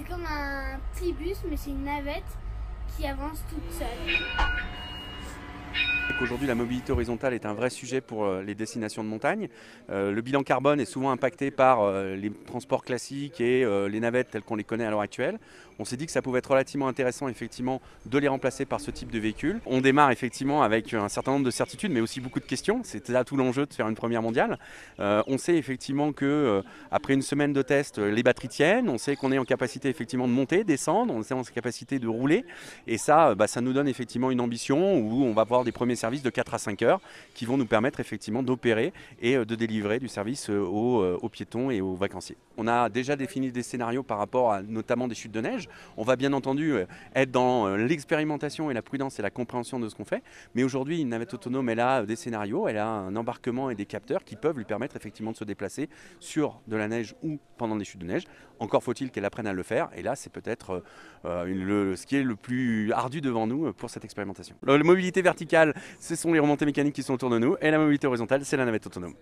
C'est comme un petit bus, mais c'est une navette qui avance toute seule. Aujourd'hui, la mobilité horizontale est un vrai sujet pour les destinations de montagne. Le bilan carbone est souvent impacté par les transports classiques et les navettes telles qu'on les connaît à l'heure actuelle. On s'est dit que ça pouvait être relativement intéressant effectivement de les remplacer par ce type de véhicule. On démarre effectivement avec un certain nombre de certitudes, mais aussi beaucoup de questions. C'était là tout l'enjeu de faire une première mondiale. On sait effectivement que après une semaine de test, les batteries tiennent. On sait qu'on est en capacité effectivement de monter, descendre. On sait en capacité de rouler. Et ça, ça nous donne effectivement une ambition où on va voir des premiers services de 4 à 5 heures qui vont nous permettre effectivement d'opérer et de délivrer du service aux piétons et aux vacanciers. On a déjà défini des scénarios par rapport à notamment des chutes de neige. On va bien entendu être dans l'expérimentation et la prudence et la compréhension de ce qu'on fait, mais aujourd'hui une navette autonome, elle a des scénarios, elle a un embarquement et des capteurs qui peuvent lui permettre effectivement de se déplacer sur de la neige ou pendant des chutes de neige. Encore faut-il qu'elle apprenne à le faire, et là c'est peut-être ce qui est le plus ardu devant nous pour cette expérimentation. La mobilité verticale, ce sont les remontées mécaniques qui sont autour de nous, et la mobilité horizontale, c'est la navette autonome.